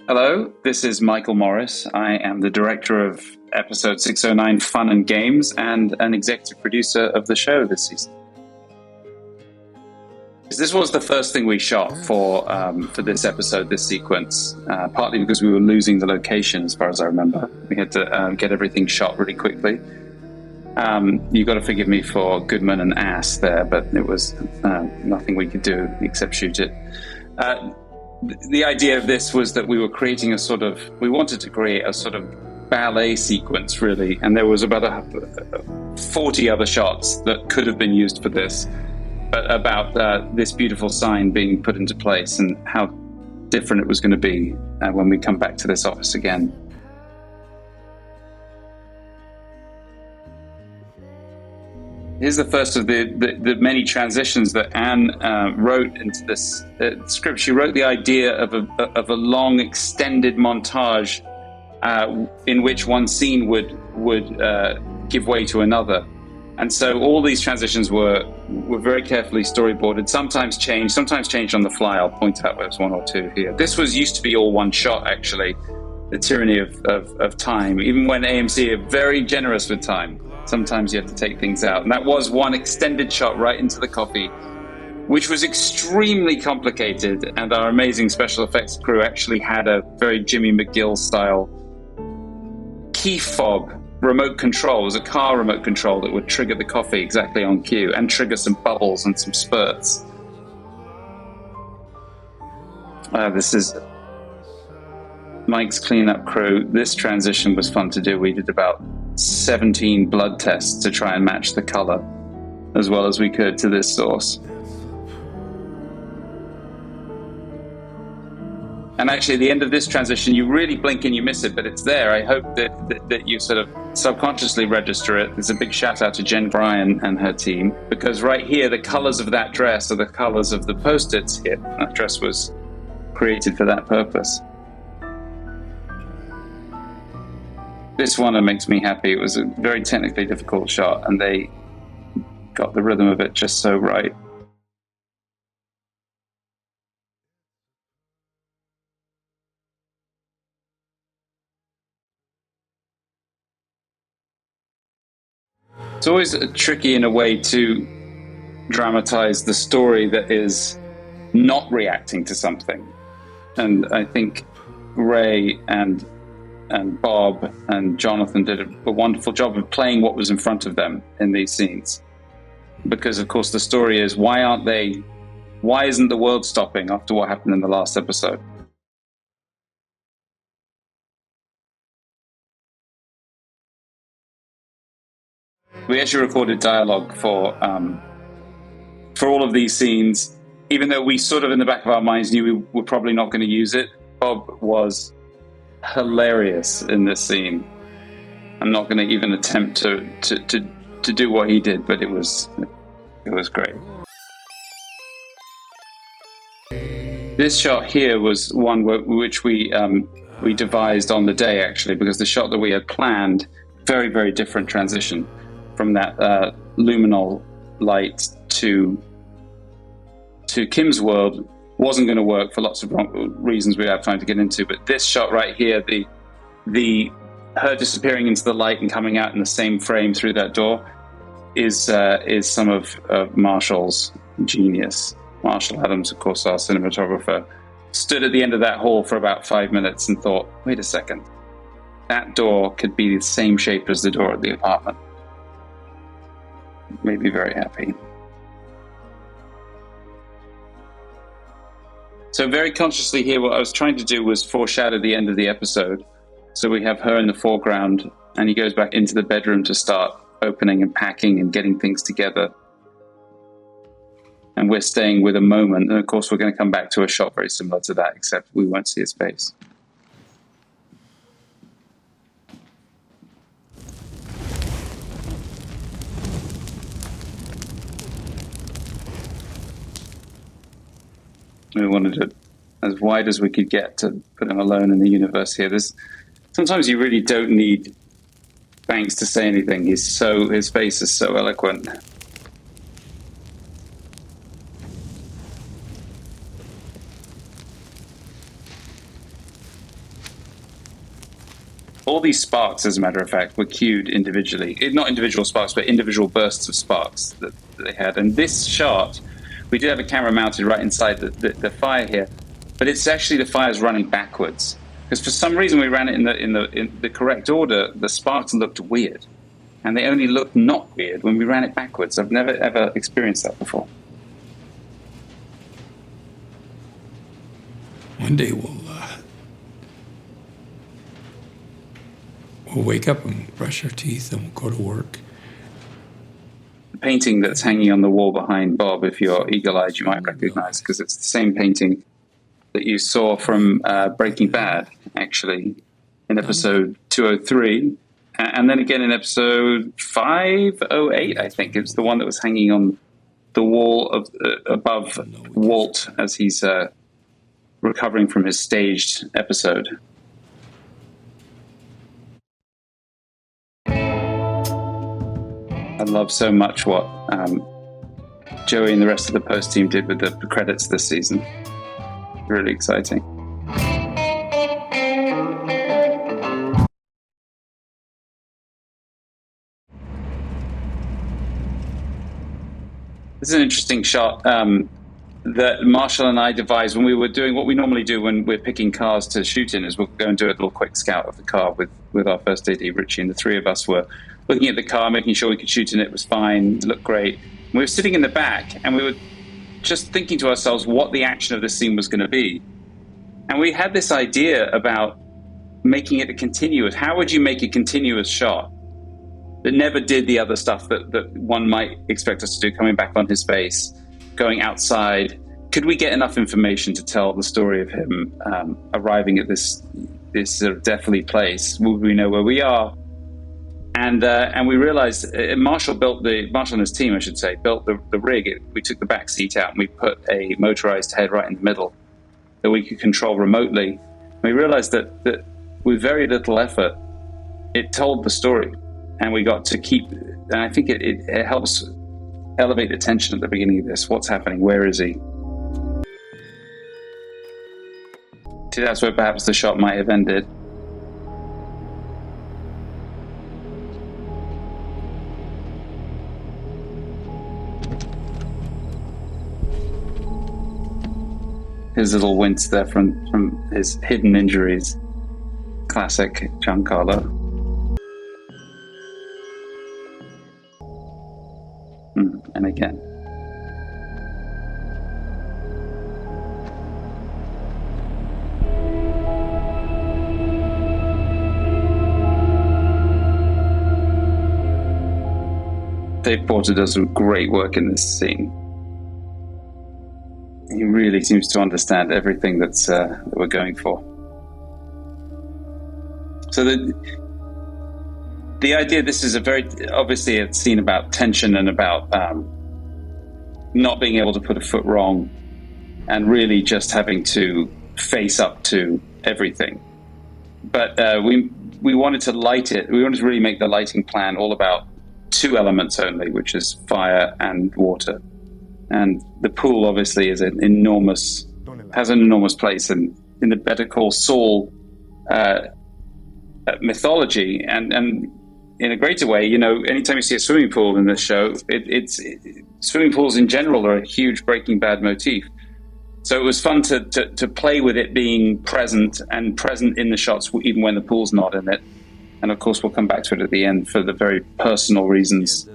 Hello, this is Michael Morris. I am the director of episode 609 Fun and Games and an executive producer of the show this season. This was the first thing we shot for this episode, this sequence, partly because we were losing the location, as far as I remember. We had to get everything shot really quickly. You've got to forgive me for Goodman and Ass there, but it was nothing we could do except shoot it. The idea of this was that we wanted to create a sort of ballet sequence, really, and there was about 40 other shots that could have been used for this, but about this beautiful sign being put into place and how different it was going to be when we come back to this office again. Here's the first of the many transitions that Anne wrote into this script. She wrote the idea of a long extended montage in which one scene would give way to another. And so all these transitions were very carefully storyboarded, sometimes changed on the fly. I'll point out there's one or two here. This used to be all one shot, actually, the tyranny of time. Even when AMC are very generous with time, sometimes you have to take things out. And that was one extended shot right into the coffee, which was extremely complicated. And our amazing special effects crew actually had a very Jimmy McGill style key fob remote control. It was a car remote control that would trigger the coffee exactly on cue and trigger some bubbles and some spurts. This is Mike's cleanup crew. This transition was fun to do. We did about 17 blood tests to try and match the color as well as we could to this source. And actually, at the end of this transition, you really blink and you miss it, but it's there. I hope that you sort of subconsciously register it. There's a big shout out to Jen Bryan and her team, because right here, the colors of that dress are the colors of the post-its here. That dress was created for that purpose. This one makes me happy. It was a very technically difficult shot, and they got the rhythm of it just so right. It's always tricky in a way to dramatize the story that is not reacting to something. And I think Ray and Bob and Jonathan did a wonderful job of playing what was in front of them in these scenes. Because, of course, the story is, why isn't the world stopping after what happened in the last episode? We actually recorded dialogue for all of these scenes, even though we sort of in the back of our minds knew we were probably not going to use it. Bob was hilarious in this scene. I'm not going to even attempt to do what he did, but it was great. This shot here was one which we devised on the day, actually, because the shot that we had planned, very, very different transition from that luminol light to Kim's world, wasn't going to work for lots of reasons we have time to get into. But this shot right here, her disappearing into the light and coming out in the same frame through that door, is some of Marshall's genius. Marshall Adams, of course, our cinematographer, stood at the end of that hall for about 5 minutes and thought, wait a second, that door could be the same shape as the door at the apartment. Made me very happy. So very consciously here, what I was trying to do was foreshadow the end of the episode. So we have her in the foreground, and he goes back into the bedroom to start opening and packing and getting things together. And we're staying with a moment. And of course, we're going to come back to a shot very similar to that, except we won't see his face. We wanted it as wide as we could get to put him alone in the universe here. Sometimes you really don't need Banks to say anything. His face is so eloquent. all these sparks, as a matter of fact, were cued individually. Not individual sparks, but individual bursts of sparks that they had. And this shot, we did have a camera mounted right inside the fire here, but it's actually the fire's running backwards. Because for some reason we ran it in the correct order, the sparks looked weird. And they only looked not weird when we ran it backwards. I've never, ever experienced that before. One day we'll wake up and brush our teeth and we'll go to work. The painting that's hanging on the wall behind Bob, if you're eagle-eyed, you might recognize, because it's the same painting that you saw from Breaking Bad, actually, in episode 203. And then again in episode 508, I think. It's the one that was hanging on the wall of above Walt as he's recovering from his staged episode. I love so much what Joey and the rest of the post team did with the credits this season. Really exciting. This is an interesting shot that Marshall and I devised when we were doing what we normally do when we're picking cars to shoot in, is we'll go and do a little quick scout of the car with our first AD, Richie, and the three of us were looking at the car, making sure we could shoot in it. It was fine, it looked great. And we were sitting in the back and we were just thinking to ourselves what the action of this scene was going to be. And we had this idea about making it a continuous. How would you make a continuous shot that never did the other stuff that one might expect us to do, coming back on his face, going outside? Could we get enough information to tell the story of him arriving at this sort of deathly place? Would we know where we are? And we realized Marshall and his team, I should say, built the rig. We took the back seat out and we put a motorized head right in the middle that we could control remotely. We realized that with very little effort, it told the story. And we got to keep, and I think it helps elevate the tension at the beginning of this. What's happening? Where is he? See, that's where perhaps the shot might have ended. His little wince there from his hidden injuries. Classic Giancarlo. And again. Dave Porter does some great work in this scene. He really seems to understand everything that we're going for. So the idea, this is obviously a scene about tension and about not being able to put a foot wrong and really just having to face up to everything. But we wanted to light it. We wanted to really make the lighting plan all about two elements only, which is fire and water. And the pool obviously is has an enormous place in the Better Call Saul mythology, and in a greater way, anytime you see a swimming pool in this show, it's swimming pools in general are a huge Breaking Bad motif. So it was fun to play with it being present in the shots, even when the pool's not in it. And of course, we'll come back to it at the end for the very personal reasons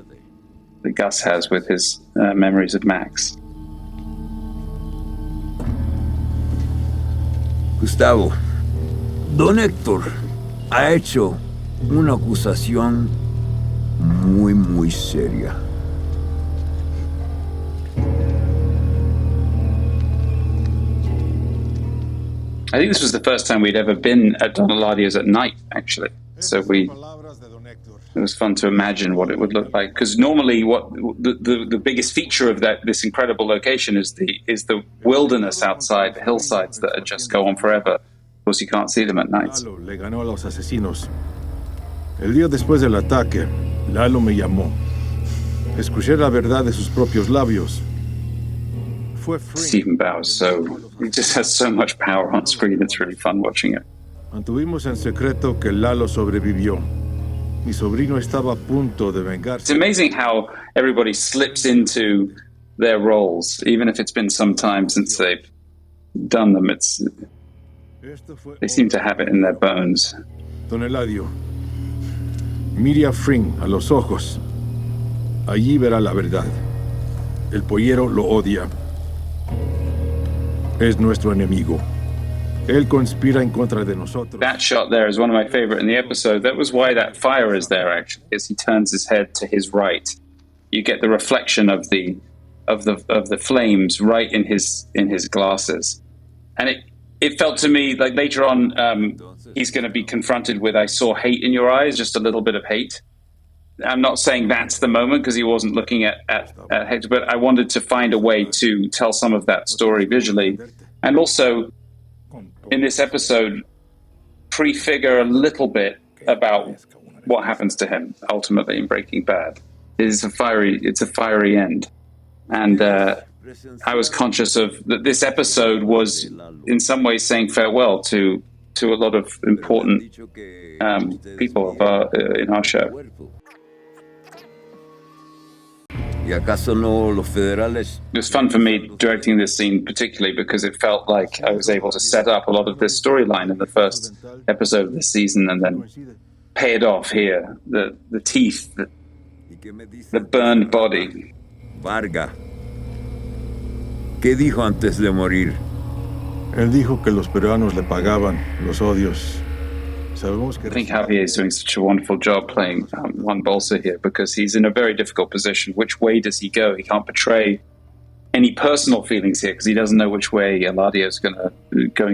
that Gus has with his memories of Max. Gustavo, Don Héctor ha hecho una acusación muy seria. I think this was the first time we'd ever been at Don Eladio's at night, actually. So it was fun to imagine what it would look like. Because normally, what the biggest feature of this incredible location is the wilderness outside, the hillsides that just go on forever. Of course, you can't see them at night. Le ganó a los asesinos. El día después del ataque, Lalo me llamó. Escuché la verdad de sus propios labios. Stephen Bauer, he just has so much power on screen. It's really fun watching it. Mantuvimos en secreto que Lalo sobrevivió. Mi sobrino estaba a punto de vengarse. It's amazing how everybody slips into their roles, even if it's been some time since they've done them. They seem to have it in their bones. Don Eladio, mire a Fring a los ojos. Allí verá la verdad. El pollero lo odia. Es nuestro enemigo. Él conspira en contra de nosotros. That shot there is one of my favorite in the episode. That was why that fire is there, actually, as he turns his head to his right. You get the reflection of the flames right in his glasses, and it felt to me like later on he's going to be confronted with, I saw hate in your eyes, just a little bit of hate. I'm not saying that's the moment because he wasn't looking at hate, but I wanted to find a way to tell some of that story visually, and also in this episode prefigure a little bit about what happens to him ultimately in Breaking Bad. It's a fiery end, and I was conscious of that. This episode was in some ways saying farewell to a lot of important people in our show. It was fun for me directing this scene, particularly because it felt like I was able to set up a lot of this storyline in the first episode of this season and then pay it off here. The teeth, the burned body. Varga, ¿qué dijo antes de morir? Él dijo que los peruanos le pagaban los odios. I think Javier is doing such a wonderful job playing Juan Bolsa here because he's in a very difficult position. Which way does he go? He can't portray any personal feelings here because he doesn't know which way Eladio is going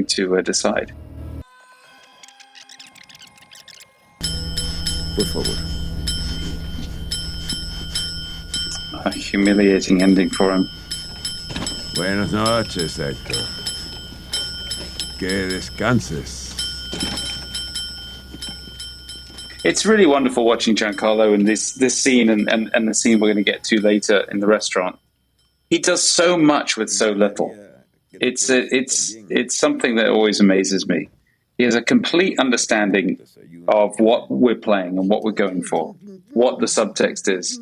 to decide. Por favor. A humiliating ending for him. Buenas noches, Héctor. Que descanses. It's really wonderful watching Giancarlo in this scene and the scene we're going to get to later in the restaurant. He does so much with so little. It's something that always amazes me. He has a complete understanding of what we're playing and what we're going for, what the subtext is,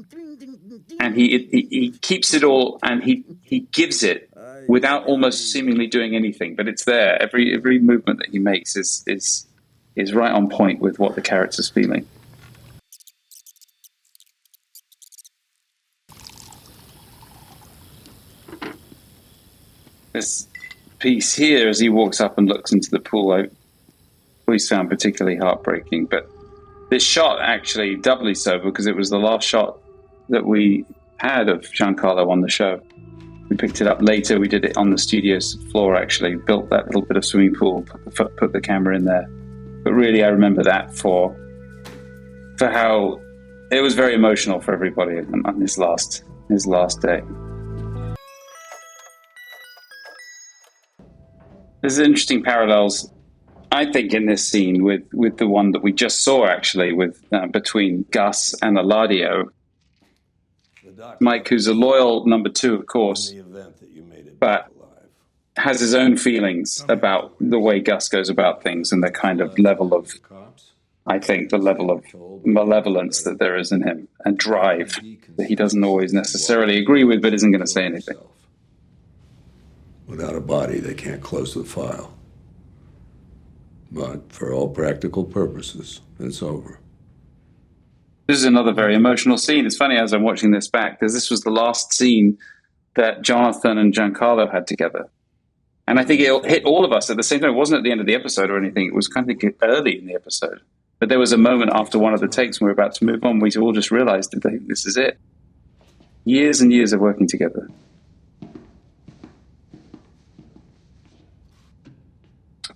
and he keeps it all and he gives it without almost seemingly doing anything. But it's there. Every movement that he makes is right on point with what the character's feeling. This piece here, as he walks up and looks into the pool, I always found particularly heartbreaking. But this shot actually doubly so because it was the last shot that we had of Giancarlo on the show. We picked it up later. We did it on the studio's floor, actually. Built that little bit of swimming pool, put the camera in there. But really, I remember that for how it was very emotional for everybody on his last day. There's interesting parallels, I think, in this scene with the one that we just saw, actually, with between Gus and Eladio. Mike, who's a loyal number two, of course, but has his own feelings about the way Gus goes about things and the kind of level of, I think, the level of malevolence that there is in him and drive that he doesn't always necessarily agree with, but isn't going to say anything. Without a body, they can't close the file. But for all practical purposes, it's over. This is another very emotional scene. It's funny as I'm watching this back, because this was the last scene that Jonathan and Giancarlo had together. And I think it hit all of us at the same time. It wasn't at the end of the episode or anything. It was kind of early in the episode. But there was a moment after one of the takes when we were about to move on, we all just realized that this is it. Years and years of working together.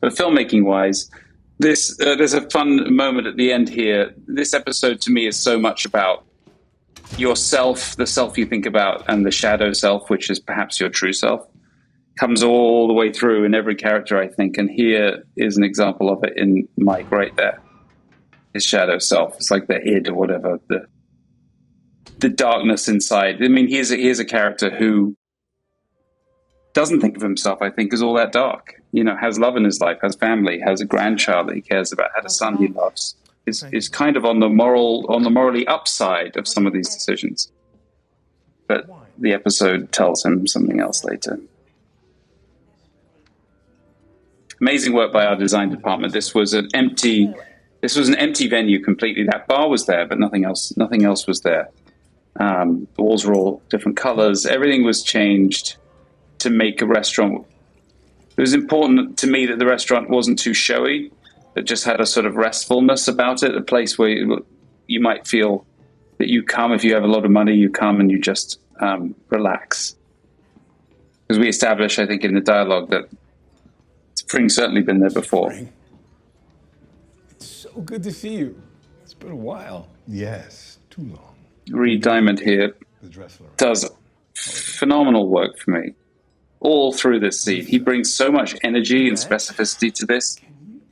But filmmaking-wise, there's a fun moment at the end here. This episode, to me, is so much about yourself, the self you think about, and the shadow self, which is perhaps your true self. Comes all the way through in every character, I think. And here is an example of it in Mike right there. His shadow self. It's like the id or whatever, the darkness inside. I mean, here's a character who doesn't think of himself, I think, as all that dark. You know, has love in his life, has family, has a grandchild that he cares about, had a son he loves. Is kind of on the morally upside of some of these decisions. But the episode tells him something else later. Amazing work by our design department. This was an empty venue completely. That bar was there, but nothing else was there. The walls were all different colors. Everything was changed to make a restaurant. It was important to me that the restaurant wasn't too showy. It just had a sort of restfulness about it, a place where you might feel that you come, if you have a lot of money, you come and you just relax. Because we established, I think, in the dialogue that Spring's certainly been there before. It's so good to see you. It's been a while. Yes, too long. Reed Diamond here does phenomenal work for me all through this scene. He brings so much energy and specificity to this.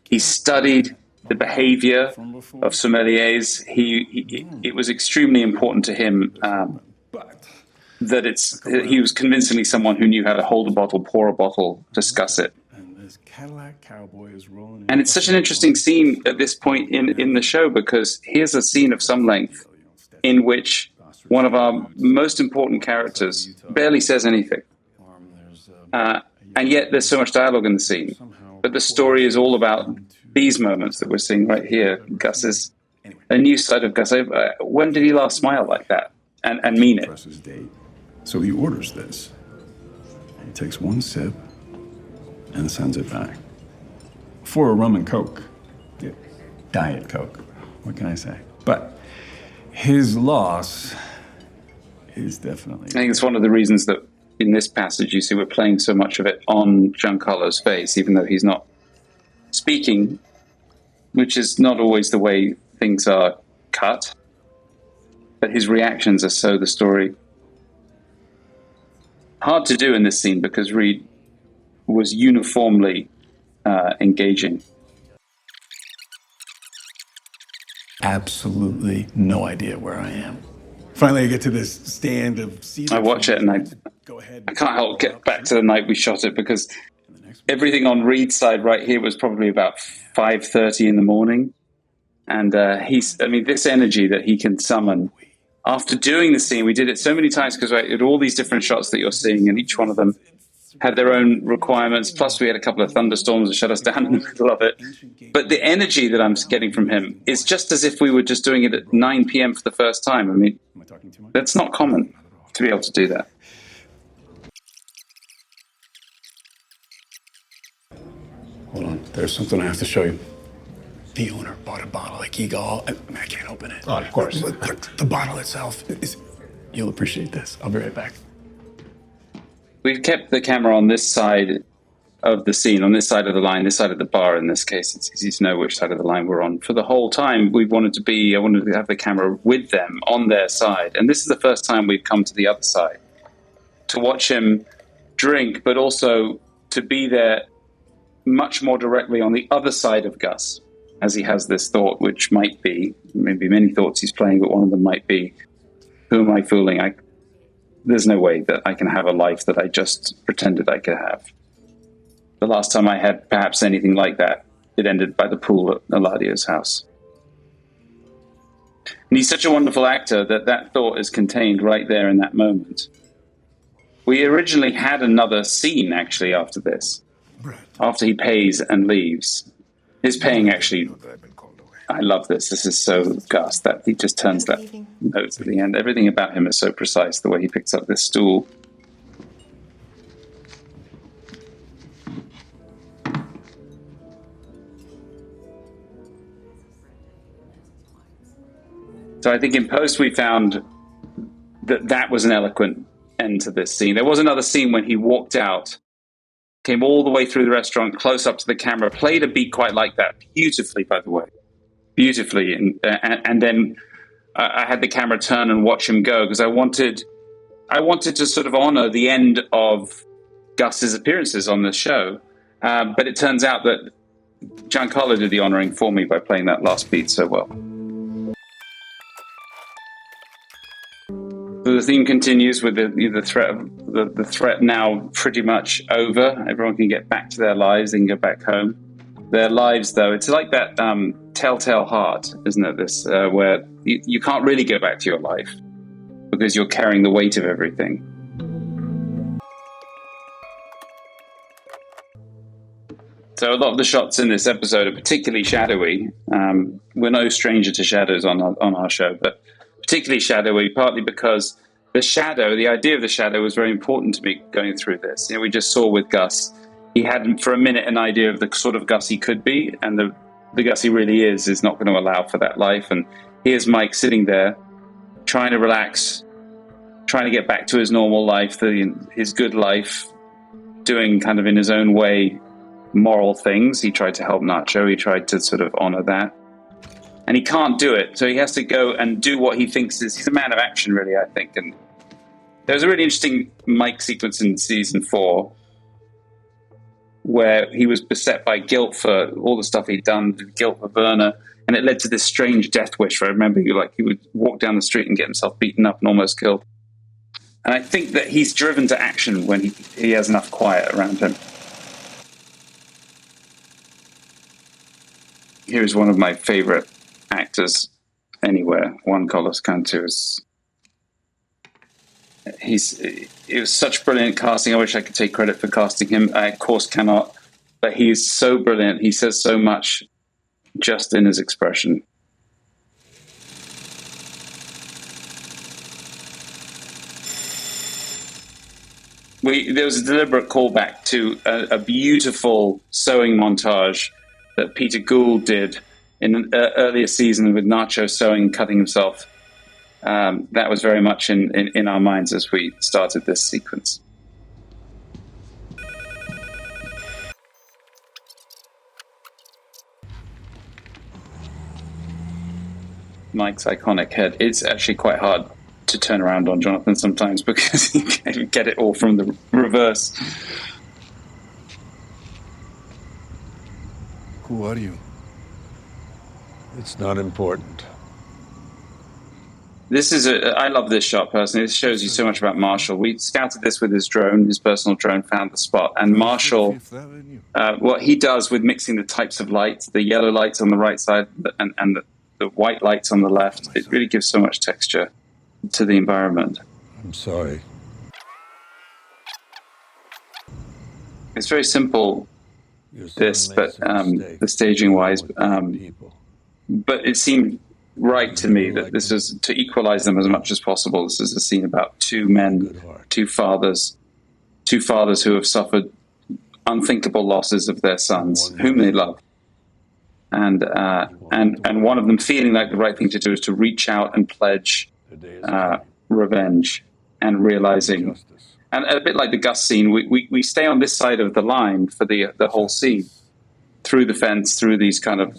He studied the behavior of sommeliers. It was extremely important to him that he was convincingly someone who knew how to hold a bottle, pour a bottle, discuss it. And it's such an interesting scene at this point in the show, because here's a scene of some length in which one of our most important characters barely says anything. And yet there's so much dialogue in the scene. But the story is all about these moments that we're seeing right here. Gus's, a new side of Gus. When did he last smile like that and mean it? So he orders this. He takes one sip and sends it back. For a rum and Coke. Yeah, Diet Coke. What can I say? But his loss is definitely... I think it's one of the reasons that in this passage, you see we're playing so much of it on Giancarlo's face, even though he's not speaking, which is not always the way things are cut. But his reactions are so the story. Hard to do in this scene because Reed was uniformly engaging. Absolutely no idea where I am. Finally, I get to this stand of... I watch it and I can't help get back to the night we shot it, because everything on Reed's side right here was probably about 5:30 in the morning. And this energy that he can summon after doing the scene, we did it so many times because we had all these different shots that you're seeing, and each one of them had their own requirements. Plus, we had a couple of thunderstorms that shut us down in the middle of it. But the energy that I'm getting from him is just as if we were just doing it at 9 p.m. for the first time. I mean, that's not common to be able to do that. Hold on, there's something I have to show you. The owner bought a bottle like Eagle. I can't open it. Oh, of course. But the bottle itself is... You'll appreciate this. I'll be right back. We've kept the camera on this side of the scene, on this side of the line, this side of the bar. In this case, it's easy to know which side of the line we're on. For the whole time, I wanted to have the camera with them on their side. And this is the first time we've come to the other side to watch him drink, but also to be there much more directly on the other side of Gus, as he has this thought, which might be, maybe many thoughts he's playing, but one of them might be, who am I fooling? There's no way that I can have a life that I just pretended I could have. The last time I had perhaps anything like that, it ended by the pool at Eladio's house. And he's such a wonderful actor that thought is contained right there in that moment. We originally had another scene, actually, after this. After he pays and leaves. His paying, actually, I love this. This is so Gus that he just turns that note at the end. Everything about him is so precise, the way he picks up this stool. So I think in post we found that was an eloquent end to this scene. There was another scene when he walked out, came all the way through the restaurant, close up to the camera, played a beat quite like that, beautifully, by the way. Beautifully. And then I had the camera turn and watch him go, because I wanted to sort of honor the end of Gus's appearances on the show. But it turns out that Giancarlo did the honoring for me by playing that last beat so well. The theme continues with the threat of the threat now pretty much over. Everyone can get back to their lives. They can go back home. Their lives, though, it's like that telltale heart, isn't it? This where you can't really go back to your life because you're carrying the weight of everything. So a lot of the shots in this episode are particularly shadowy. We're no stranger to shadows on our show, but particularly shadowy, partly because the idea of the shadow was very important to me going through this. We just saw with Gus, he had for a minute an idea of the sort of Gus he could be, and the Gus he really is not going to allow for that life. And here's Mike sitting there, trying to relax, trying to get back to his normal life, his good life, doing kind of in his own way moral things. He tried to help Nacho. He tried to sort of honor that. And he can't do it. So he has to go and do what he thinks is... He's a man of action, really, I think. And there was a really interesting Mike sequence in season 4 where he was beset by guilt for all the stuff he'd done, guilt for Werner, and it led to this strange death wish where I remember he would walk down the street and get himself beaten up and almost killed. And I think that he's driven to action when he has enough quiet around him. Here's one of my favorite actors anywhere, Juan Carlos Cantu. It was such brilliant casting. I wish I could take credit for casting him. I, of course, cannot. But he's so brilliant. He says so much just in his expression. There was a deliberate callback to a beautiful sewing montage that Peter Gould did in an earlier season with Nacho sewing and cutting himself. That was very much in our minds as we started this sequence. Mike's iconic head. It's actually quite hard to turn around on Jonathan sometimes because he can get it all from the reverse. Who are you? It's not important. I love this shot personally. This shows you so much about Marshall. We scouted this with his drone, his personal drone, found the spot. And Marshall, what he does with mixing the types of lights, the yellow lights on the right side and the white lights on the left, it really gives so much texture to the environment. I'm sorry. It's very simple, this, but the staging-wise, but it seemed right to me that this was to equalize them as much as possible. This is a scene about two men, two fathers who have suffered unthinkable losses of their sons, whom they love. And one of them feeling like the right thing to do is to reach out and pledge revenge and realizing. And a bit like the Gus scene, we stay on this side of the line for the whole scene, through the fence, through these kind of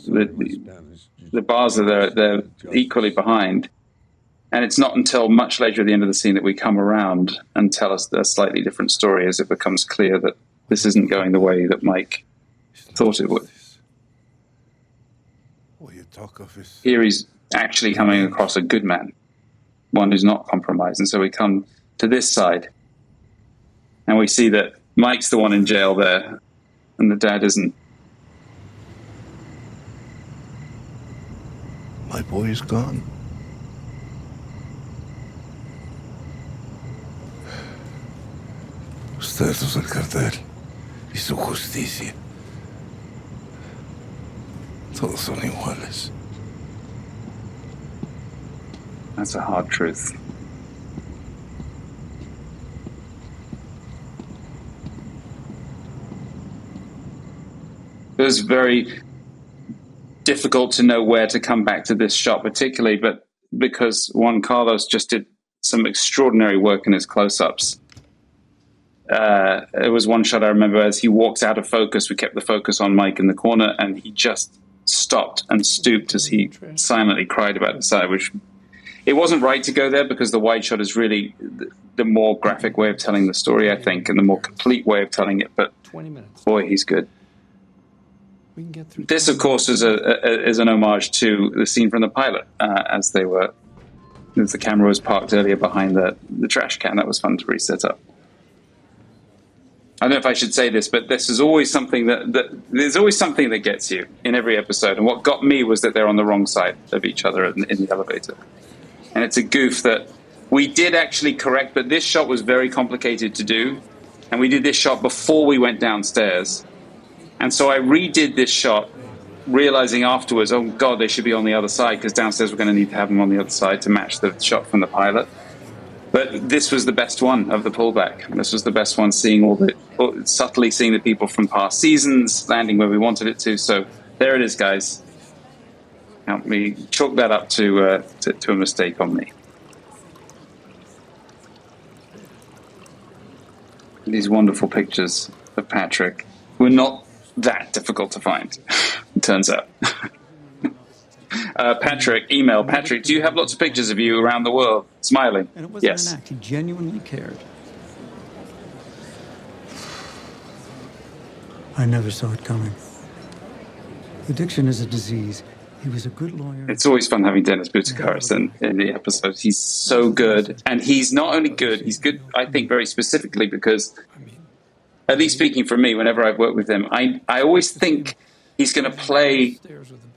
the bars are they're equally behind. And it's not until much later at the end of the scene that we come around and tell us a slightly different story as it becomes clear that this isn't going the way that Mike thought it would. Here he's actually coming across a good man, one who's not compromised. And so we come to this side and we see that Mike's the one in jail there and the dad isn't. My boy is gone. Ustedes son el cartel y su justicia. Todos son iguales. That's a hard truth. It was very difficult to know where to come back to this shot particularly, but because Juan Carlos just did some extraordinary work in his close-ups. It was one shot I remember as he walked out of focus, we kept the focus on Mike in the corner, and he just stopped and stooped as he silently cried about his side, which it wasn't right to go there because the wide shot is really the more graphic way of telling the story, I think, and the more complete way of telling it, but boy, he's good. This, of course, is an homage to the scene from the pilot as they were the camera was parked earlier behind the trash can. That was fun to reset up. I don't know if I should say this, but this is always something there's always something that gets you in every episode. And what got me was that they're on the wrong side of each other in the elevator. And it's a goof that we did actually correct, but this shot was very complicated to do. And we did this shot before we went downstairs. And so I redid this shot, realizing afterwards, oh God, they should be on the other side, because downstairs we're going to need to have them on the other side to match the shot from the pilot. But this was the best one of the pullback. This was the best one, subtly seeing the people from past seasons, landing where we wanted it to. So there it is, guys. Help me chalk that up to a mistake on me. These wonderful pictures of Patrick were not that difficult to find, it turns out. Patrick, email. Patrick, do you have lots of pictures of you around the world smiling? And it wasn't Yes. an act. He genuinely cared. I never saw it coming. Addiction is a disease. He was a good lawyer. It's always fun having Dennis Boutikaris in the episodes. He's so good. And he's not only good, he's good, I think, very specifically because, at least speaking for me, whenever I've worked with him, I always think he's going to play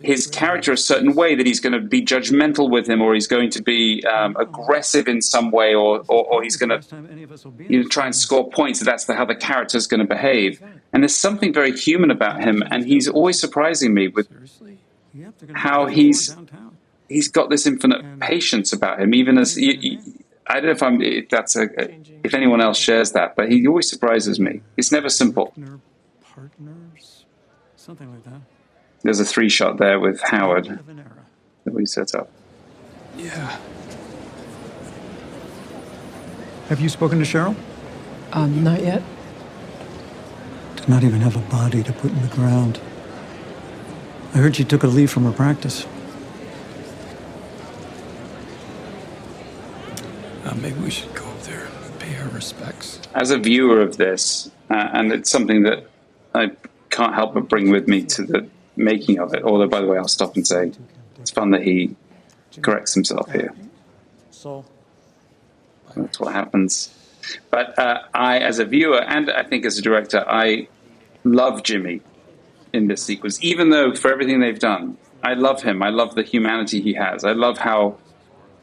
his character a certain way, that he's going to be judgmental with him, or he's going to be aggressive in some way, or he's going to try and score points. That's how the character's going to behave. And there's something very human about him, and he's always surprising me with how he's got this infinite patience about him. Even as I don't know if anyone else shares that, but he always surprises me. It's never simple. Partners, something like that. There's a 3-shot there with Howard that we set up. Yeah. Have you spoken to Cheryl? Not yet. Did not even have a body to put in the ground. I heard she took a leave from her practice. Maybe we should go up there and pay our respects. As a viewer of this, and it's something that I can't help but bring with me to the making of it, although, by the way, I'll stop and say it's fun that he corrects himself here. Saul. That's what happens. But I, as a viewer, and I think as a director, I love Jimmy in this sequence, even though for everything they've done, I love him. I love the humanity he has. I love how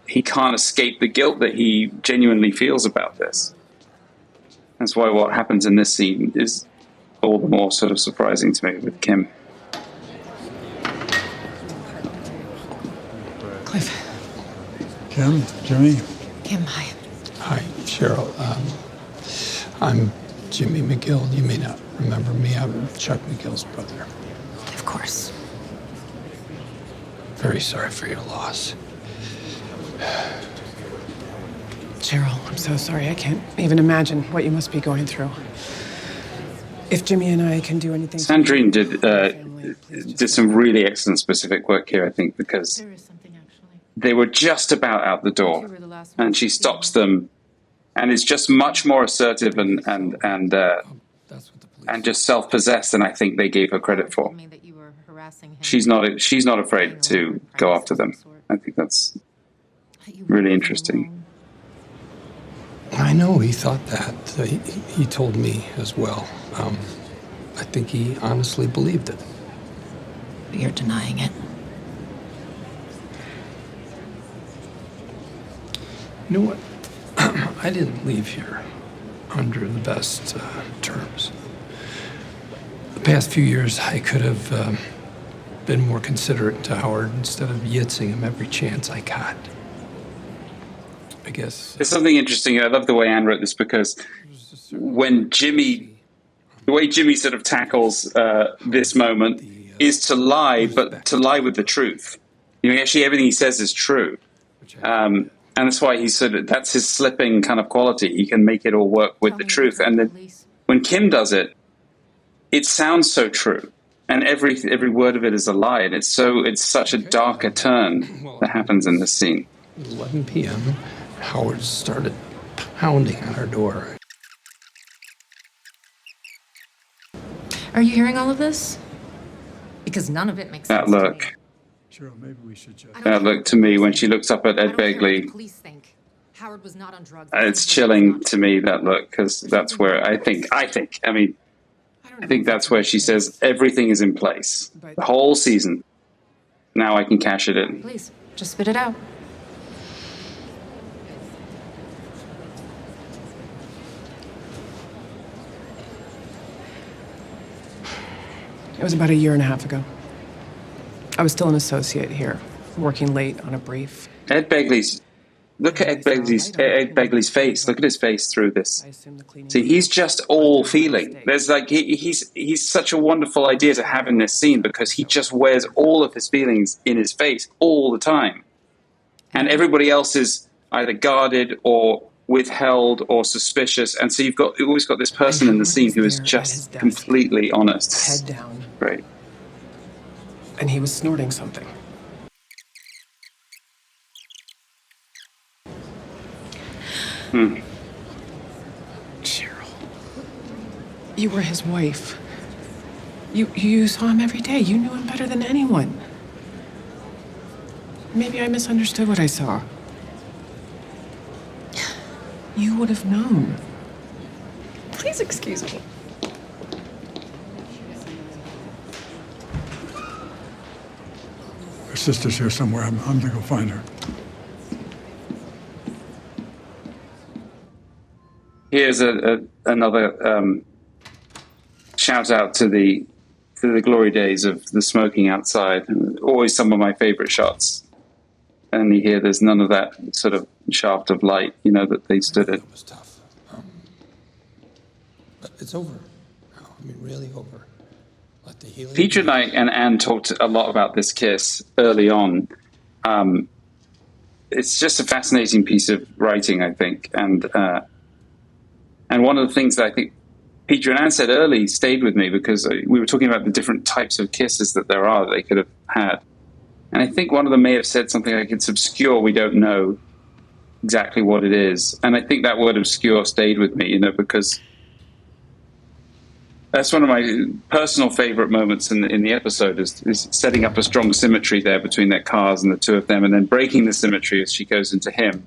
he can't escape the guilt that he genuinely feels about this. That's why what happens in this scene is all the more sort of surprising to me with Kim. Cliff. Kim, Jimmy. Kim, hi. Hi, Cheryl. I'm Jimmy McGill. You may not remember me. I'm Chuck McGill's brother. Of course. Very sorry for your loss. Cheryl, I'm so sorry. I can't even imagine what you must be going through. If Jimmy and I can do anything... Sandrine did some really excellent specific work here, I think, because they were just about out the door, and she stops them, and is just much more assertive and just self-possessed than I think they gave her credit for. She's not afraid to go after them. I think that's really interesting. I know he thought that. He told me as well. I think he honestly believed it. You're denying it. You know what? I didn't leave here under the best terms. The past few years, I could have been more considerate to Howard instead of yitzing him every chance I got. I guess... There's something interesting. I love the way Anne wrote this, because when the way Jimmy sort of tackles this moment is to lie, but to lie with the truth. You know, actually everything he says is true. And that's why that's his slipping kind of quality. He can make it all work with the truth. And then when Kim does it, it sounds so true. And every word of it is a lie. And it's such a darker turn that happens in this scene. 11 p.m., Howard started pounding on our door. Are you hearing all of this? Because none of it makes sense. That look. Cheryl, maybe we should just... That look to me when she looks up at Ed Begley. Police think Howard was not on drugs. It's chilling to me, that look, because that's where I think that's where she says everything is in place. The whole season. Now I can cash it in. Please, just spit it out. It was about a year and a half ago. I was still an associate here, working late on a brief. Look at Ed Begley's face. Look at his face through this. See, he's just all feeling. There's like he's such a wonderful idea to have in this scene because he just wears all of his feelings in his face all the time, and everybody else is either guarded or withheld or suspicious. And so you've always got this person in the scene who is just completely honest. Head down. Right. And he was snorting something. Cheryl, you were his wife. You saw him every day. You knew him better than anyone. Maybe I misunderstood what I saw. You would have known. Please excuse me. Her sister's here somewhere. I'm gonna go find her. Here's another shout out to the glory days of the smoking outside. Always some of my favorite shots. And here there's none of that sort of shaft of light, that they stood at. It was tough. But it's over now. I mean, really over. Let the healing... Peter and Anne talked a lot about this kiss early on. It's just a fascinating piece of writing, I think. And one of the things that I think Peter and Anne said early stayed with me because we were talking about the different types of kisses that there are that they could have had. And I think one of them may have said something like, it's obscure, we don't know exactly what it is. And I think that word obscure stayed with me, because that's one of my personal favorite moments in the episode is setting up a strong symmetry there between their cars and the two of them, and then breaking the symmetry as she goes into him.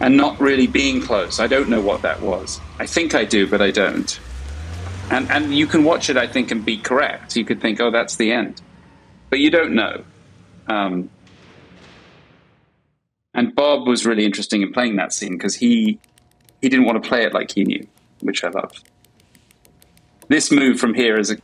And not really being close. I don't know what that was. I think I do, but I don't. And you can watch it, I think, and be correct. You could think, oh, that's the end. But you don't know. And Bob was really interesting in playing that scene because he didn't want to play it like he knew, which I loved. This move from here is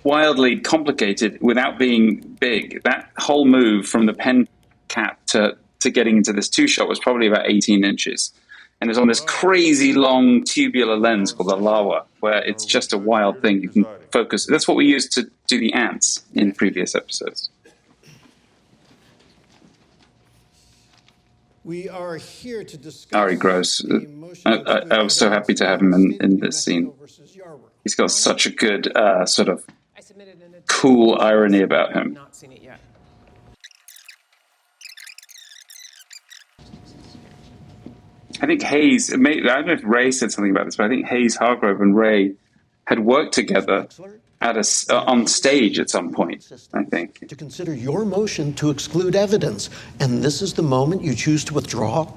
wildly complicated without being big. That whole move from the pen cap to getting into this two-shot was probably about 18 inches. And it's on this crazy long tubular lens called the Lawa, where it's just a wild thing. You can focus. That's what we used to do the ants in previous episodes. We are here to discuss Ari Gross. I was so happy to have him in this scene. He's got such a good sort of cool irony about him. Not seen it yet. I think Hayes, I don't know if Ray said something about this, but I think Hayes, Hargrove, and Ray had worked together on stage at some point, I think. To consider your motion to exclude evidence, and this is the moment you choose to withdraw?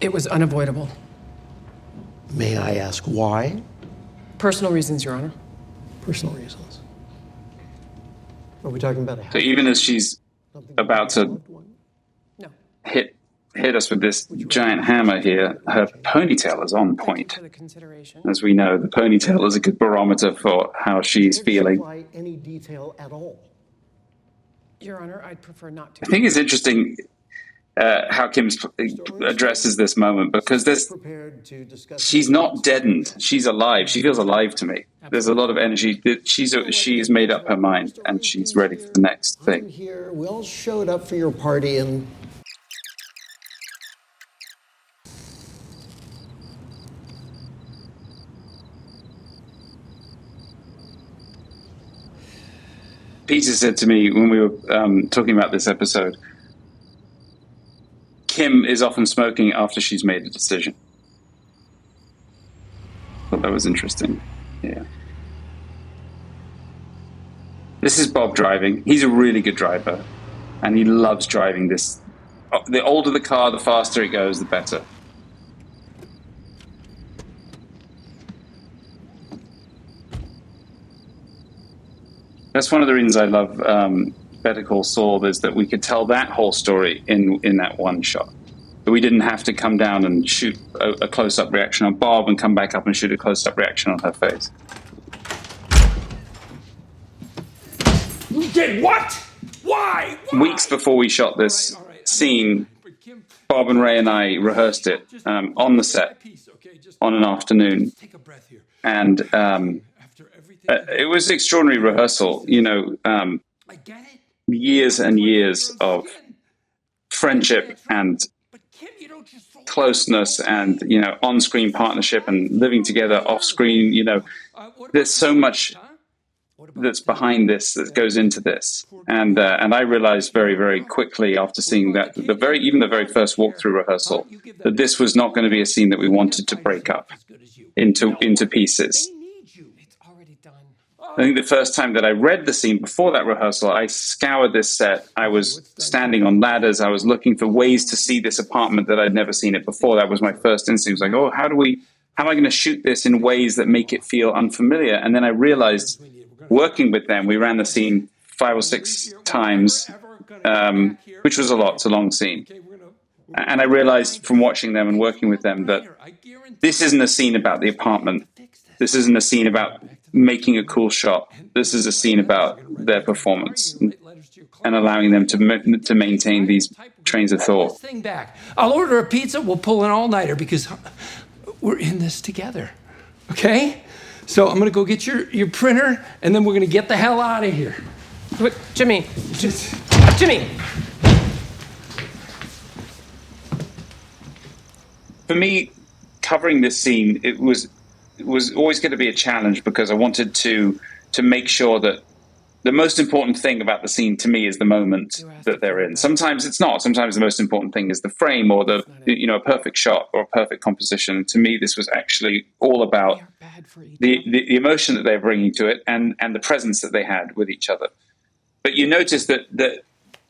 It was unavoidable. May I ask why? Personal reasons, Your Honor. Personal reasons. Are we talking about So even as she's about to No. hit us with this giant hammer here, her ponytail is on point. As we know, the ponytail is a good barometer for how she's feeling. Any detail at all? Your Honor, I'd prefer not to. I think it's interesting how Kim addresses this moment because she's not deadened. She's alive. She feels alive to me. There's a lot of energy. She's made up her mind and she's ready for the next thing. I'm here. We all showed up for your party and... Peter said to me when we were talking about this episode, Kim is often smoking after she's made a decision. I thought that was interesting. Yeah. This is Bob driving. He's a really good driver, and he loves driving this. The older the car, the faster it goes, the better. That's one of the reasons I love Better Call Saul, is that we could tell that whole story in that one shot. We didn't have to come down and shoot a close-up reaction on Bob and come back up and shoot a close-up reaction on her face. You did what? Why? Weeks before we shot this scene, Bob and Ray and I rehearsed it on the set on an afternoon. And it was an extraordinary rehearsal, years and years of friendship and closeness and, on-screen partnership and living together off-screen. There's so much that's behind this, that goes into this. And I realized very, very quickly after seeing that, even the very first walkthrough rehearsal, that this was not going to be a scene that we wanted to break up into pieces. I think the first time that I read the scene before that rehearsal, I scoured this set. I was standing on ladders. I was looking for ways to see this apartment that I'd never seen it before. That was my first instinct. It was like, how am I going to shoot this in ways that make it feel unfamiliar? And then I realized, working with them, we ran the scene 5 or 6 times, which was a lot. It's a long scene. And I realized from watching them and working with them that this isn't a scene about the apartment. This isn't a scene about making a cool shot. This is a scene about their performance and allowing them to maintain these trains of thought. Thing back. I'll order a pizza. We'll pull an all-nighter because we're in this together. Okay? So I'm gonna go get your printer, and then we're gonna get the hell out of here. What, Jimmy? Jimmy! For me, covering this scene, it was always going to be a challenge because I wanted to make sure that the most important thing about the scene to me is the moment that they're in. Sometimes it's not. Sometimes the most important thing is the frame or a perfect shot or a perfect composition. To me, this was actually all about the emotion that they're bringing to it and the presence that they had with each other. But you notice that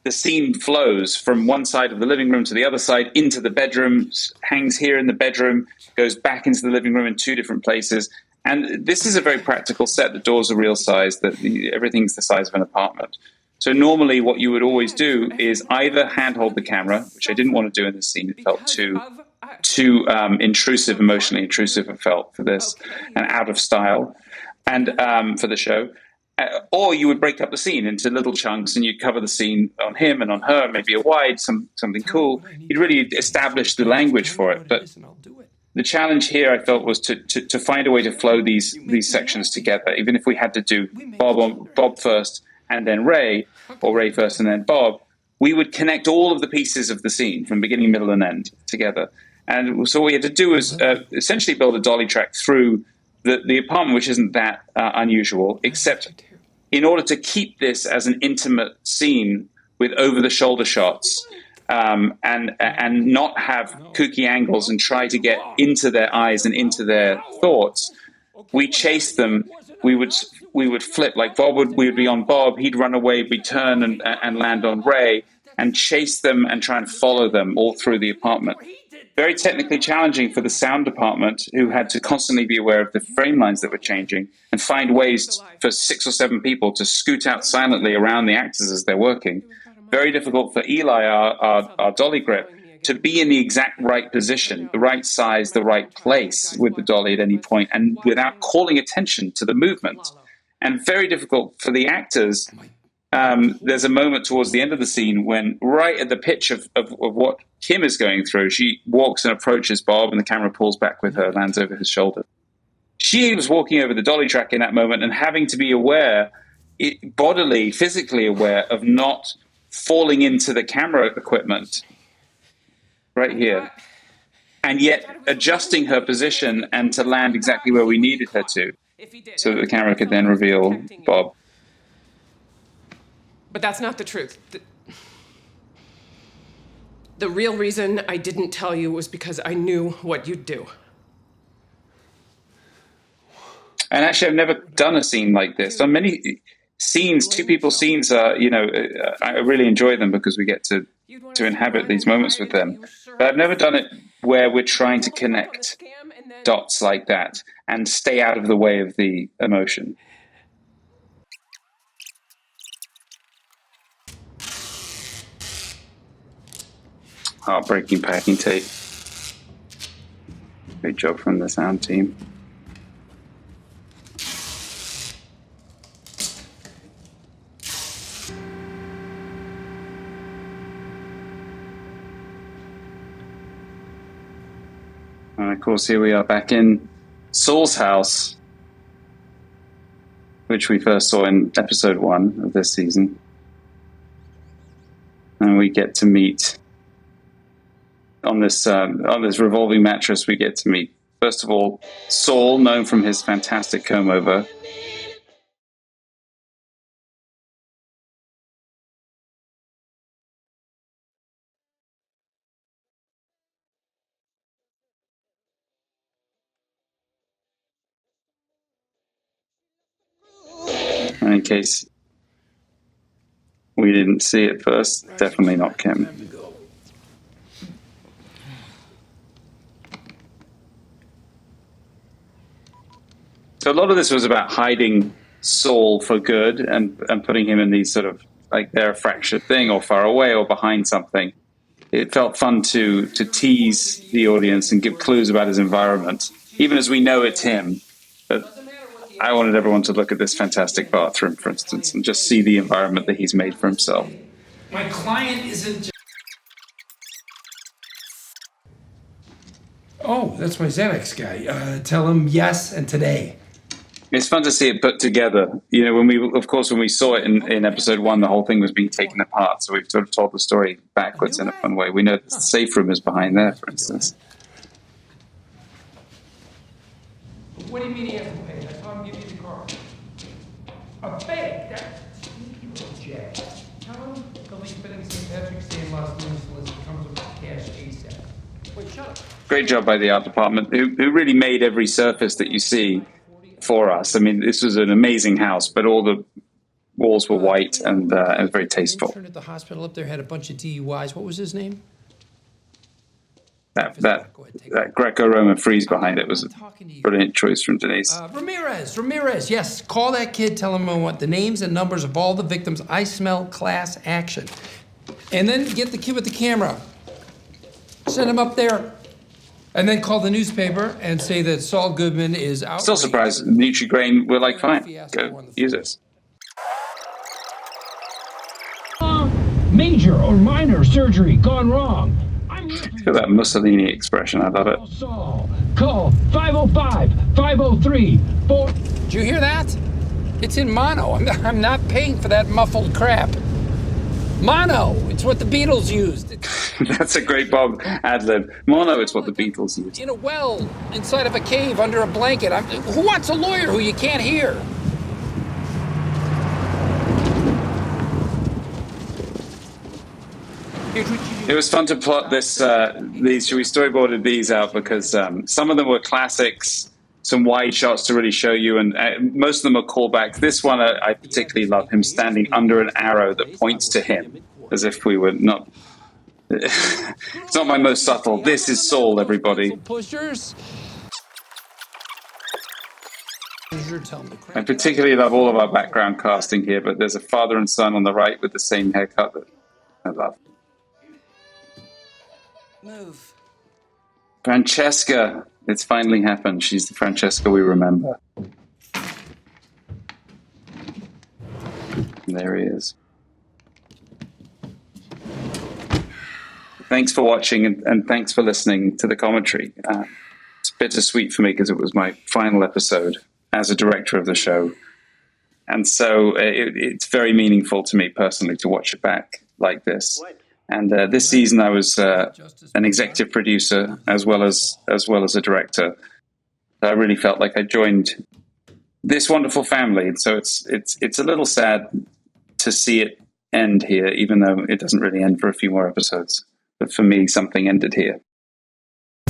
the scene flows from one side of the living room to the other side into the bedroom, hangs here in the bedroom, goes back into the living room in 2 different places. And this is a very practical set. The doors are real size, everything's the size of an apartment. So normally what you would always do is either handhold the camera, which I didn't want to do in this scene. It felt too intrusive, emotionally intrusive, it felt for this, and out of style, and for the show. Or you would break up the scene into little chunks and you'd cover the scene on him and on her, maybe a wide, something cool. You'd really establish the language for it. But the challenge here, I felt, was to find a way to flow these sections together, even if we had to do Bob first and then Ray, or Ray first and then Bob. We would connect all of the pieces of the scene from beginning, middle, and end together. And so what we had to do was essentially build a dolly track through the apartment, which isn't that unusual, except in order to keep this as an intimate scene with over-the-shoulder shots and not have kooky angles and try to get into their eyes and into their thoughts, we chased them. We would flip, like we would be on Bob, he'd run away, we'd turn and land on Ray and chase them and try and follow them all through the apartment. Very technically challenging for the sound department, who had to constantly be aware of the frame lines that were changing and find ways for 6 or 7 people to scoot out silently around the actors as they're working. Very difficult for Eli, our dolly grip, to be in the exact right position, the right size, the right place with the dolly at any point, and without calling attention to the movement. And very difficult for the actors. There's a moment towards the end of the scene when, right at the pitch of what Kim is going through, she walks and approaches Bob, and the camera pulls back with her, lands over his shoulder. She was walking over the dolly track in that moment and having to be aware, bodily, physically aware, of not falling into the camera equipment right here, and yet adjusting her position and to land exactly where we needed her to, so that the camera could then reveal Bob. But that's not the truth. The real reason I didn't tell you was because I knew what you'd do. And actually, I've never done a scene like this. On many scenes, two people scenes are, I really enjoy them because we get to inhabit these moments with them. But I've never done it where we're trying to connect dots like that and stay out of the way of the emotion. Heartbreaking packing tape. Great job from the sound team. And of course, here we are back in Saul's house, which we first saw in episode 1 of this season. And we get to meet on this revolving mattress. We get to meet, first of all, Saul, known from his fantastic comb over. And in case we didn't see it first, definitely not Kim. So a lot of this was about hiding Saul for good and putting him in these sort of, like, they're a fractured thing or far away or behind something. It felt fun to tease the audience and give clues about his environment, even as we know it's him. But I wanted everyone to look at this fantastic bathroom, for instance, and just see the environment that he's made for himself. My client isn't just... Oh, that's my Xanax guy. Tell him yes and today. It's fun to see it put together. When we saw it in episode 1, the whole thing was being taken apart. So we've sort of told the story backwards in a fun way. We know the safe room is behind there, for instance. What do you mean he hasn't paid? I saw him give you the car. A fake? That's Jack. Tell him the lease fitting St. Patrick's Day in Los Angeles comes with cash ASAP. Wait, shut up. Great job by the art department, who really made every surface that you see for us. I mean, this was an amazing house, but all the walls were white and it was very tasteful. The intern at the hospital up there had a bunch of DUIs. What was his name? That Greco-Roman frieze behind it was a brilliant choice from Denise. Ramirez, yes. Call that kid, tell him I want the names and numbers of all the victims. I smell class action. And then get the kid with the camera. Send him up there. And then call the newspaper and say that Saul Goodman is out. Still surprised Nutri-Grain were like, fine, go use this. Major or minor surgery gone wrong. Look at that Mussolini expression, I love it. Saul, call 505-503-4. Did you hear that? It's in mono. I'm not paying for that muffled crap. Mono, it's what the Beatles used. That's a great Bob ad-lib. Mono, it's what the Beatles used. In a well, inside of a cave, under a blanket. Who wants a lawyer who you can't hear? It was fun to plot these. We storyboarded these out because some of them were classics, some wide shots to really show you, and most of them are callbacks. This one I particularly love, him standing under an arrow that points to him, as if we were not... It's not my most subtle. This is Saul, everybody. I particularly love all of our background casting here, but there's a father and son on the right with the same haircut that I love. Move. Francesca. It's finally happened. She's the Francesca we remember. And there he is. Thanks for watching and thanks for listening to the commentary. It's bittersweet for me because it was my final episode as a director of the show. And so it's very meaningful to me personally to watch it back like this. And this season I was an executive producer as well as a director. I really felt like I joined this wonderful family. And so it's a little sad to see it end here, even though it doesn't really end for a few more episodes. But for me, something ended here.